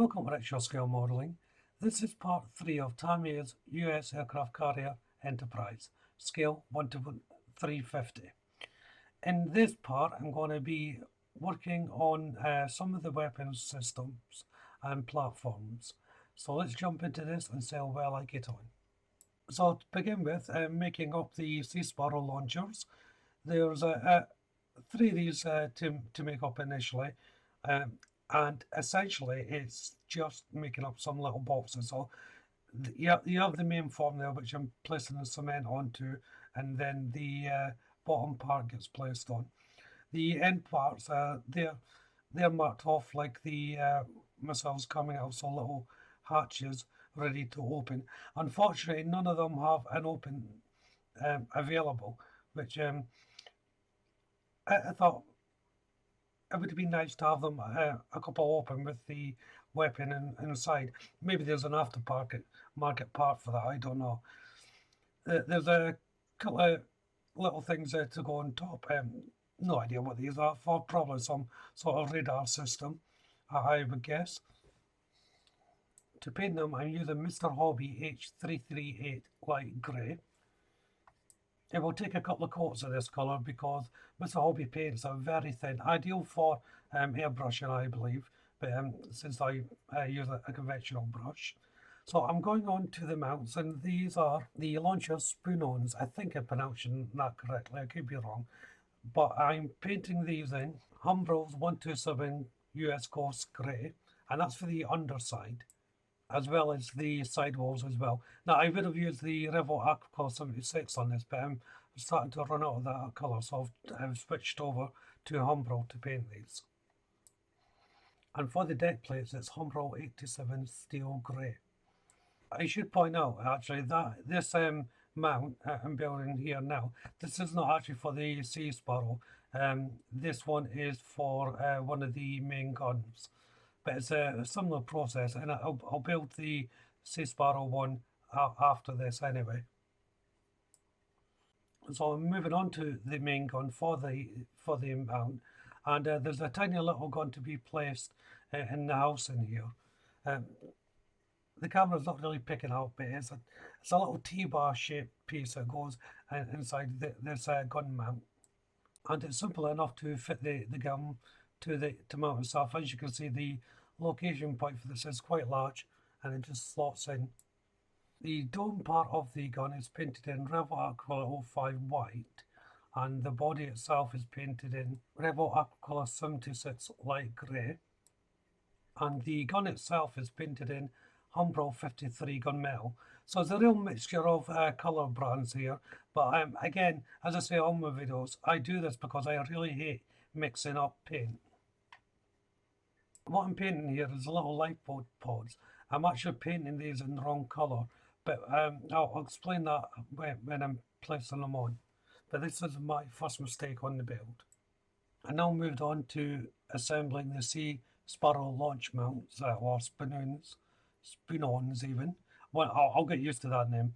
Welcome to Rickshaw Scale Modelling. This is part 3 of Tamiya's US Aircraft Carrier Enterprise, scale 1 to 350. In this part I'm going to be working on some of the weapons systems and platforms. So let's jump into this and see how well I get on. So to begin with, making up the Sparrow launchers. There's three of these to make up initially. And essentially it's just making up some little boxes. So you have the main form there, which I'm placing the cement onto, and then the bottom part gets placed on. The end parts, they're marked off like the missiles coming out, so little hatches ready to open. Unfortunately, none of them have an open available, which I thought it would be nice to have them a couple open with the weapon inside. Maybe there's an aftermarket part for that, I don't know. There's a couple of little things there to go on top. No idea what these are for, probably some sort of radar system, I would guess. To paint them, I'm using Mr. Hobby H338 light grey. It will take a couple of coats of this colour because Mr. Hobby paints are very thin, ideal for airbrushing, I believe, but since I use a conventional brush. So I'm going on to the mounts, and these are the launcher Spoonsons. I think I'm pronouncing that correctly, I could be wrong. But I'm painting these in Humbrol's 127 US Coast Grey, and that's for the underside, as well as the sidewalls as well. Now, I would have used the Revo Aquacolor 76 on this, but I'm starting to run out of that colour, so I've switched over to Humbrol to paint these. And for the deck plates, it's Humbrol 87 Steel Grey. I should point out, actually, that this mount I'm building here now, this is not actually for the Sea Sparrow. This one is for one of the main guns. But it's a similar process, and I'll build the Sea Sparrow one after this anyway. So I'm moving on to the main gun for the mount, and there's a tiny little gun to be placed in the house in here. The camera's not really picking up, but it's a little T-bar shaped piece that goes inside this gun mount, and it's simple enough to fit the gun to mount itself. As you can see, the location point for this is quite large, and it just slots in. The dome part of the gun is painted in Revo Aquacolor 05 white, and the body itself is painted in Revo Aquacolor 76 light grey, and the gun itself is painted in Humbrol 53 gunmetal. So it's a real mixture of colour brands here, but again, as I say on my videos, I do this because I really hate mixing up paint. What I'm painting here is little lifeboat pods. I'm actually painting these in the wrong colour, but I'll explain that when I'm placing them on. But this is my first mistake on the build. I now moved on to assembling the Sea Sparrow launch mounts, or Spoonsons even. Well, I'll get used to that name.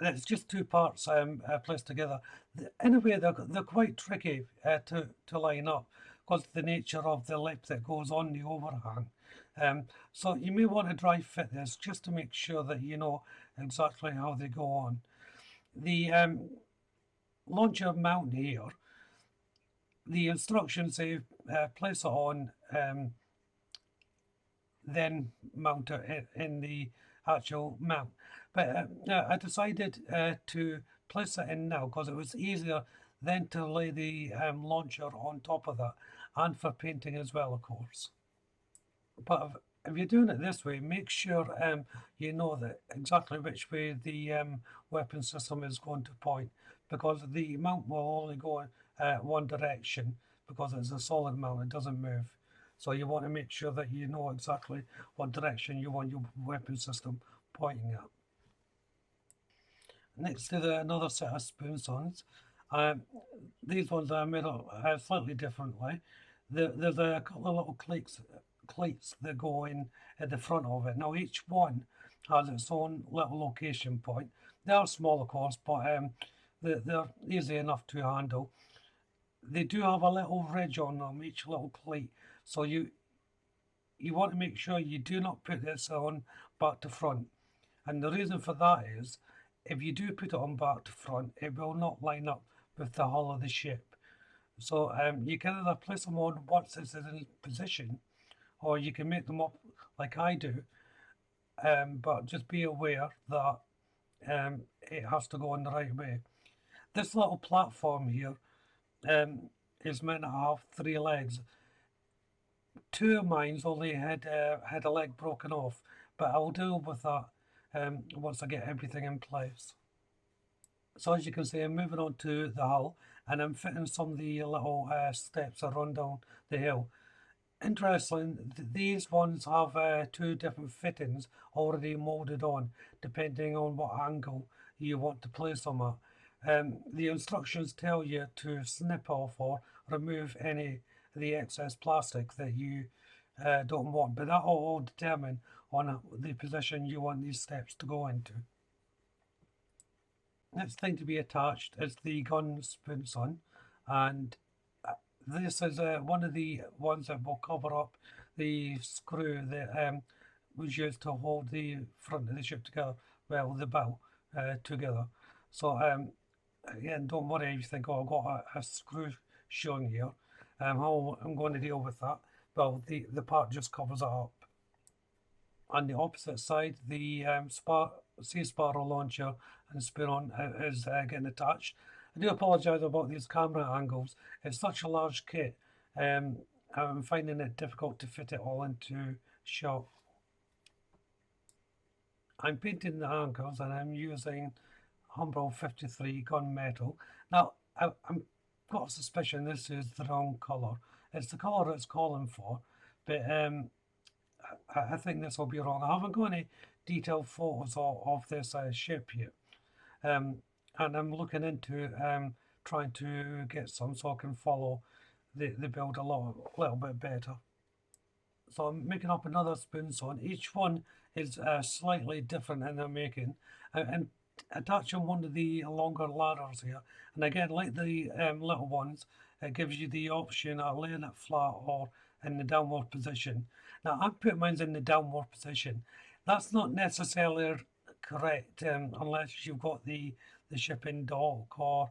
It's just two parts placed together. In a way, they're quite tricky to line up because of the nature of the lip that goes on the overhang. So you may want to dry fit this just to make sure that you know exactly how they go on. The launcher mount here, the instructions say place it on, then mount it in the actual mount. But I decided to place it in now because it was easier than to lay the launcher on top of that, and for painting as well, of course. But if you're doing it this way, make sure you know that exactly which way the weapon system is going to point, because the mount will only go in one direction because it's a solid mount, it doesn't move. So you want to make sure that you know exactly what direction you want your weapon system pointing at. Next to another set of Spoonsons. These ones are made up slightly differently. There's a couple of little cleats that go in at the front of it. Now each one has its own little location point. They are small, of course, but they're easy enough to handle. They do have a little ridge on them, each little cleat, so you you want to make sure you do not put this on back to front. And the reason for that is if you do put it on back to front, it will not line up with the hull of the ship. So you can either place them on once it's in position, or you can make them up like I do. But just be aware that it has to go in the right way. This little platform here um, is meant to have three legs. Two of mine only had a leg broken off, but I'll deal with that once I get everything in place. So as you can see, I'm moving on to the hull, and I'm fitting some of the little steps that run down the hill. Interesting, these ones have two different fittings already molded on, depending on what angle you want to place them at. The instructions tell you to snip off or remove any of the excess plastic that you don't want, but that will all determine on the position you want these steps to go into. Next thing to be attached is the gun Spoonson, and this is one of the ones that will cover up the screw that was used to hold the front of the ship together, well, the bow together. So again, don't worry if you think, oh, I've got a screw showing here. How I'm going to deal with that? Well, the part just covers it up. On the opposite side, the Sea Sparrow launcher and spoon is getting attached. I do apologise about these camera angles. It's such a large kit. I'm finding it difficult to fit it all into shot. I'm painting the angles and I'm using Humbrol 53 gunmetal. Now, I've got a suspicion this is the wrong colour. It's the colour it's calling for, but I think this will be wrong. I haven't got any detailed photos of this ship yet. And I'm looking into trying to get some so I can follow the build a little bit better. So I'm making up another Spoonson. Each one is slightly different in their making. And attaching one of the longer ladders here. And again, like the little ones, it gives you the option of laying it flat or in the downward position. Now, I've put mine in the downward position. That's not necessarily correct unless you've got the ship in dock or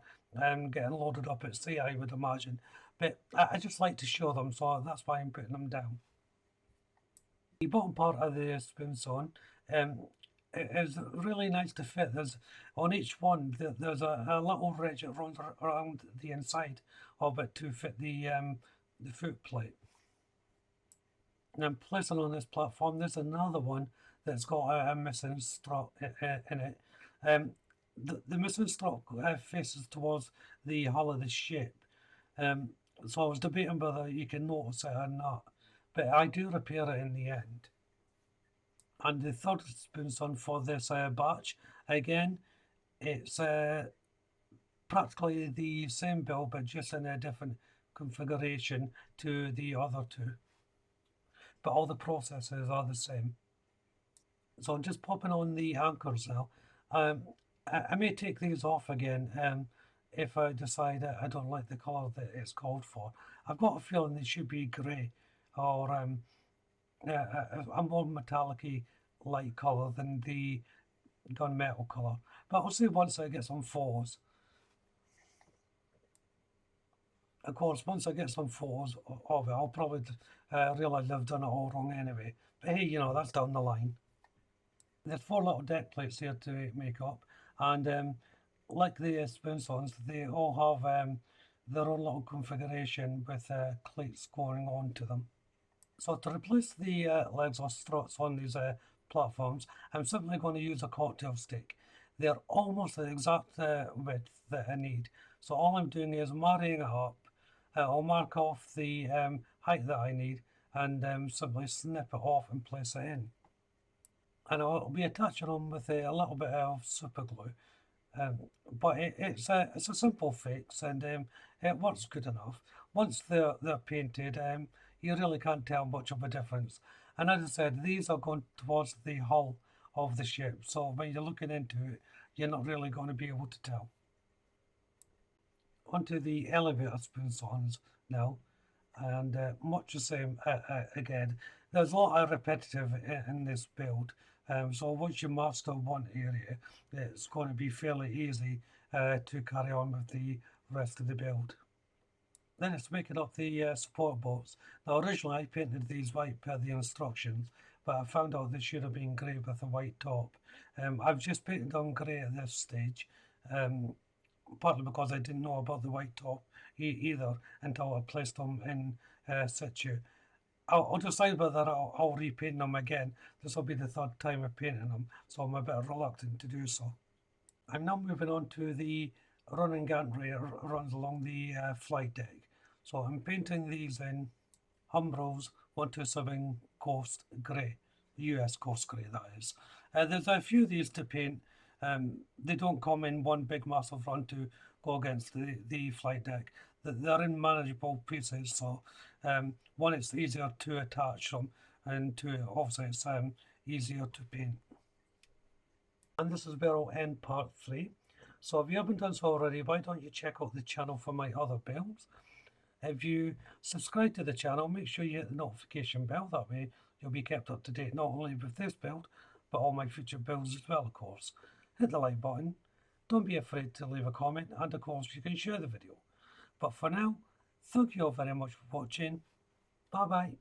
getting loaded up at sea, I would imagine. But I just like to show them, so that's why I'm putting them down. The bottom part of the Spoonson is really nice to fit. There's on each one there's a little ridge that runs around the inside of it to fit the foot plate. And I'm placing on this platform. There's another one that's got a missing strut in it. The missing strut faces towards the hull of the ship. So I was debating whether you can notice it or not, but I do repair it in the end. And the third Spoonson for this batch, again, it's practically the same build, but just in a different configuration to the other two. But all the processes are the same. So I'm just popping on the anchors now. I may take these off again if I decide I don't like the colour that it's called for. I've got a feeling they should be grey or a more metallic-y light colour than the gunmetal colour. But I'll see once I get some photos. Of course, once I get some photos of it, I'll probably realise I've done it all wrong anyway. But hey, you know, that's down the line. There's 4 little deck plates here to make up, and like the Spoonsons, they all have their own little configuration with cleats going on to them. So to replace the legs or struts on these platforms, I'm simply going to use a cocktail stick. They're almost the exact width that I need. So all I'm doing is marrying it up. I'll mark off the height that I need and simply snip it off and place it in. And I'll be attaching them with a little bit of super glue. But it's a simple fix and it works good enough. Once they're painted, you really can't tell much of a difference. And as I said, these are going towards the hull of the ship, so when you're looking into it, you're not really going to be able to tell. Onto the elevator Spoonsons now, and much the same again. There's a lot of repetitive in this build. So once you master one area, it's going to be fairly easy to carry on with the rest of the build. Then it's making up the support boats. Now originally I painted these white per the instructions, but I found out they should have been grey with a white top. I've just painted them grey at this stage, um, partly because I didn't know about the white top either until I placed them in situ. I'll decide whether I'll repaint them again. This will be the third time I've painted them, so I'm a bit reluctant to do so. I'm now moving on to the running gantry that runs along the flight deck. So I'm painting these in Humbrol's 127 Coast Grey, US Coast Grey that is. There's a few of these to paint. They don't come in one big massive run to go against the flight deck. They're in manageable pieces, so one, it's easier to attach them, and two, obviously it's easier to paint. And this is where I'll end part 3. So if you haven't done so already, why don't you check out the channel for my other builds? If you subscribe to the channel, make sure you hit the notification bell. That way you'll be kept up to date not only with this build, but all my future builds as well, of course. Hit the like button. Don't be afraid to leave a comment, and of course you can share the video. But for now, thank you all very much for watching. Bye bye.